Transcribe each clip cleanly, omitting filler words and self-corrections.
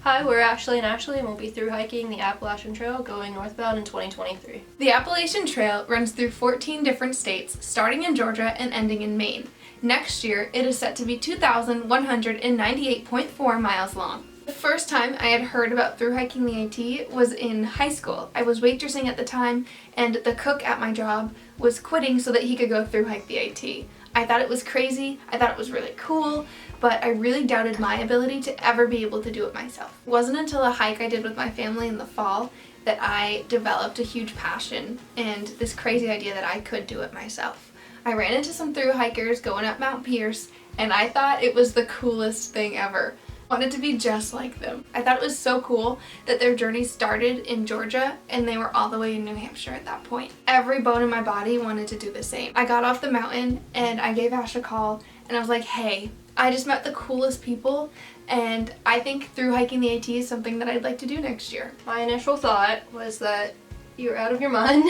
Hi, we're Ashley and Ashley, and we'll be through hiking the Appalachian Trail going northbound in 2023. The Appalachian Trail runs through 14 different states, starting in Georgia and ending in Maine. Next year, it is set to be 2,198.4 miles long. The first time I had heard about through hiking the AT was in high school. I was waitressing at the time, and the cook at my job was quitting so that he could go through hike the AT. I thought it was crazy, I thought it was really cool, but I really doubted my ability to ever be able to do it myself. It wasn't until a hike I did with my family in the fall that I developed a huge passion and this crazy idea that I could do it myself. I ran into some through hikers going up Mount Pierce, and I thought it was the coolest thing ever. I wanted to be just like them. I thought it was so cool that their journey started in Georgia and they were all the way in New Hampshire at that point. Every bone in my body wanted to do the same. I got off the mountain and I gave Ash a call and I was like, hey, I just met the coolest people and I think through hiking the AT is something that I'd like to do next year. My initial thought was that you're out of your mind.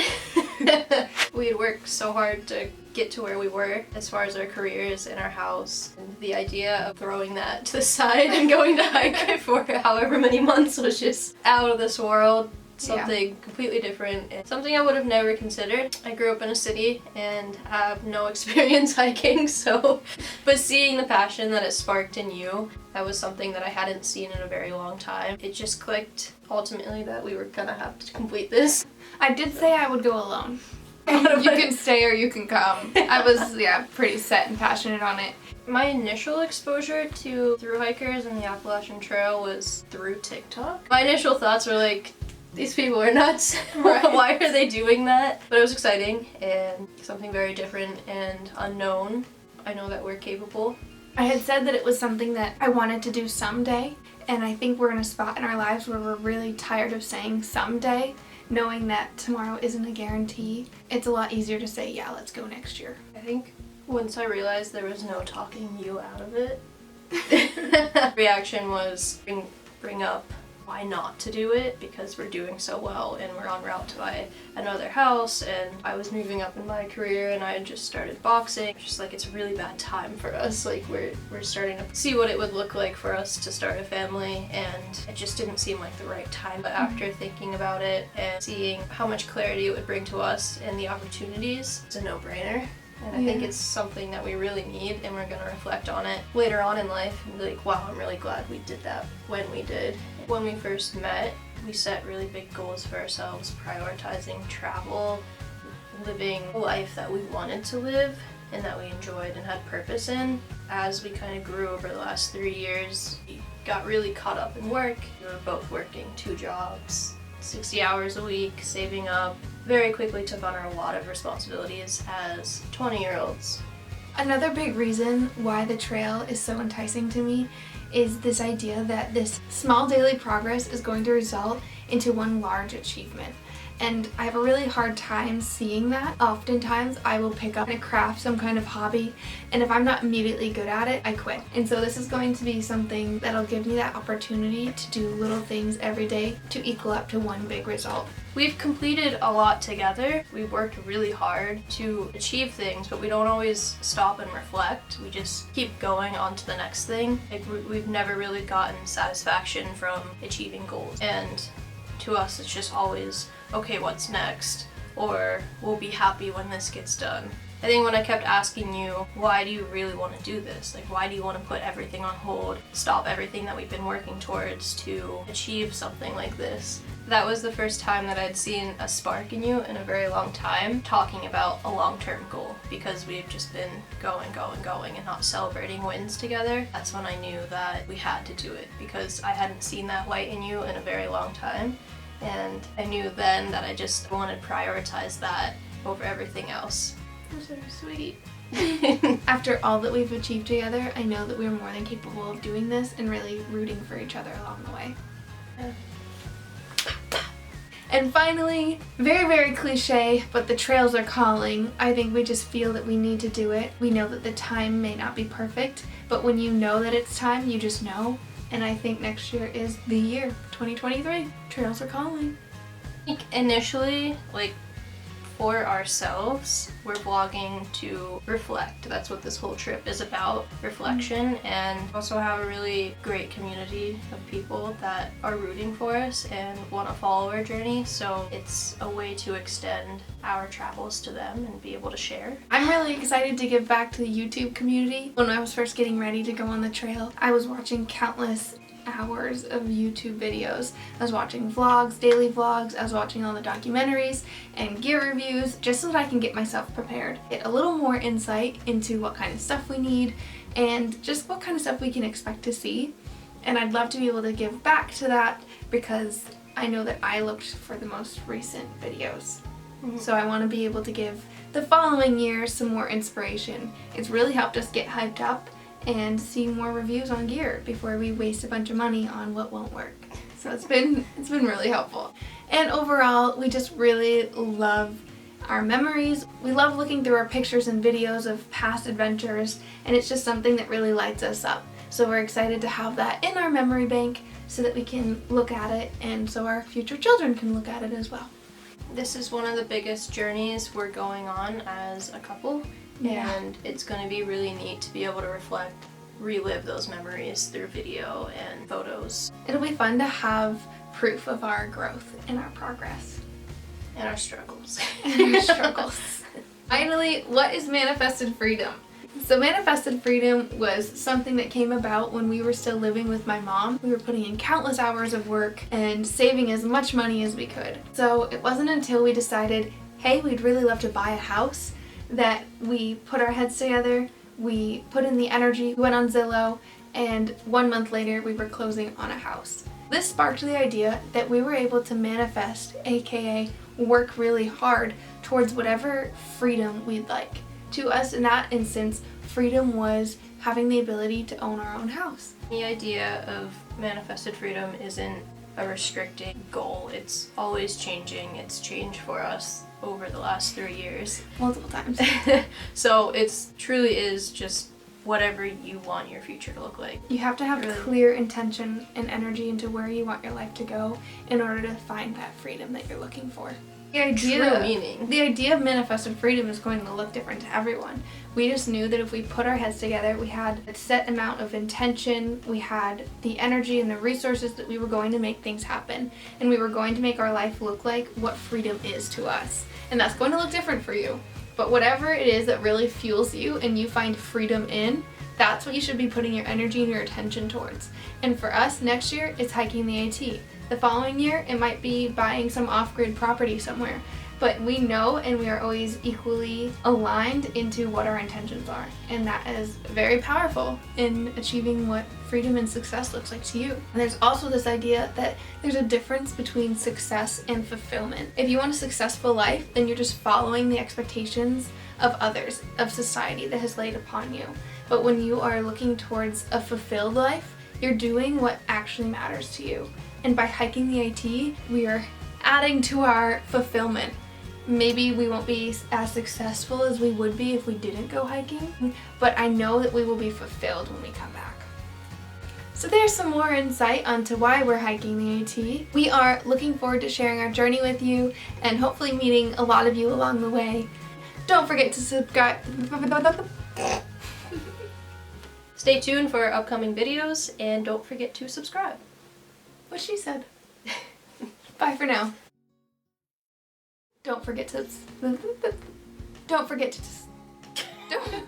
We had worked so hard to get to where we were as far as our careers and our house. And the idea of throwing that to the side and going to hike for however many months was just out of this world. Something completely different and something I would have never considered. I grew up in a city and have no experience hiking, but seeing the passion that it sparked in you, that was something that I hadn't seen in a very long time. It just clicked ultimately that we were gonna have to complete this. I did say I would go alone. You can stay or you can come. I was, pretty set and passionate on it. My initial exposure to thru hikers and the Appalachian Trail was through TikTok. My initial thoughts were like, these people are nuts. Right. Why are they doing that? But it was exciting and something very different and unknown. I know that we're capable. I had said that it was something that I wanted to do someday, and I think we're in a spot in our lives where we're really tired of saying someday, knowing that tomorrow isn't a guarantee. It's a lot easier to say, yeah, let's go next year. I think once I realized there was no talking you out of it, reaction was bring up why not to do it, because we're doing so well and we're en route to buy another house and I was moving up in my career and I had just started boxing. Just like, it's a really bad time for us. Like we're starting to see what it would look like for us to start a family, and it just didn't seem like the right time. But after thinking about it and seeing how much clarity it would bring to us and the opportunities, it's a no-brainer. And I think it's something that we really need, and we're going to reflect on it later on in life and be like, wow, I'm really glad we did that when we did. When we first met, we set really big goals for ourselves, prioritizing travel, living a life that we wanted to live and that we enjoyed and had purpose in. As we kind of grew over the last 3 years, we got really caught up in work. We were both working 2 jobs, 60 hours a week, saving up. Very quickly took on a lot of responsibilities as 20-year-olds. Another big reason why the trail is so enticing to me is this idea that this small daily progress is going to result into one large achievement. And I have a really hard time seeing that. Oftentimes I will pick up a craft, some kind of hobby, and if I'm not immediately good at it, I quit. And so this is going to be something that'll give me that opportunity to do little things every day to equal up to one big result. We've completed a lot together. We've worked really hard to achieve things, but we don't always stop and reflect. We just keep going on to the next thing. Like, we've never really gotten satisfaction from achieving goals. And to us, it's just always, okay, what's next? Or we'll be happy when this gets done. I think when I kept asking you, why do you really want to do this? Like, why do you want to put everything on hold, stop everything that we've been working towards to achieve something like this? That was the first time that I'd seen a spark in you in a very long time, talking about a long-term goal, because we've just been going and not celebrating wins together. That's when I knew that we had to do it, because I hadn't seen that light in you in a very long time. And I knew then that I just wanted to prioritize that over everything else. That's so sweet. After all that we've achieved together, I know that we're more than capable of doing this and really rooting for each other along the way. Yeah. And finally, very, very cliche, but the trails are calling. I think we just feel that we need to do it. We know that the time may not be perfect, but when you know that it's time, you just know. And I think next year is the year, 2023. Trails are calling. I think initially, like for ourselves. We're vlogging to reflect. That's what this whole trip is about, reflection, and also have a really great community of people that are rooting for us and want to follow our journey. So it's a way to extend our travels to them and be able to share. I'm really excited to give back to the YouTube community. When I was first getting ready to go on the trail, I was watching countless hours of YouTube videos. I was watching vlogs, daily vlogs, I was watching all the documentaries and gear reviews just so that I can get myself prepared. Get a little more insight into what kind of stuff we need and just what kind of stuff we can expect to see. And I'd love to be able to give back to that because I know that I looked for the most recent videos. So I want to be able to give the following year some more inspiration. It's really helped us get hyped up and see more reviews on gear before we waste a bunch of money on what won't work. So it's been really helpful. And overall, we just really love our memories. We love looking through our pictures and videos of past adventures, and it's just something that really lights us up. So we're excited to have that in our memory bank so that we can look at it and so our future children can look at it as well. This is one of the biggest journeys we're going on as a couple. Yeah. And it's going to be really neat to be able to reflect, relive those memories through video and photos. It'll be fun to have proof of our growth and our progress. And our struggles. And our struggles. Finally, what is manifested freedom? So manifested freedom was something that came about when we were still living with my mom. We were putting in countless hours of work and saving as much money as we could. So it wasn't until we decided, hey, we'd really love to buy a house, that we put our heads together, we put in the energy, we went on Zillow, and 1 month later we were closing on a house. This sparked the idea that we were able to manifest, aka work really hard towards whatever freedom we'd like. To us, in that instance, freedom was having the ability to own our own house. The idea of manifested freedom isn't a restricting goal. It's always changing. It's changed for us over the last 3 years. Multiple times. So it's truly is just whatever you want your future to look like. You have to have clear intention and energy into where you want your life to go in order to find that freedom that you're looking for. The idea of manifested freedom is going to look different to everyone. We just knew that if we put our heads together, we had a set amount of intention, we had the energy and the resources that we were going to make things happen, and we were going to make our life look like what freedom is to us. And that's going to look different for you. But whatever it is that really fuels you and you find freedom in, that's what you should be putting your energy and your attention towards. And for us, next year, it's hiking the AT. The following year, it might be buying some off-grid property somewhere. But we know and we are always equally aligned into what our intentions are. And that is very powerful in achieving what freedom and success looks like to you. And there's also this idea that there's a difference between success and fulfillment. If you want a successful life, then you're just following the expectations of others, of society that has laid upon you. But when you are looking towards a fulfilled life, you're doing what actually matters to you. And by hiking the AT, we are adding to our fulfillment. Maybe we won't be as successful as we would be if we didn't go hiking, but I know that we will be fulfilled when we come back. So there's some more insight onto why we're hiking the AT. We are looking forward to sharing our journey with you and hopefully meeting a lot of you along the way. Don't forget to subscribe. Stay tuned for our upcoming videos and don't forget to subscribe. What she said. Bye for now. Don't forget to... Don't forget to... Don't...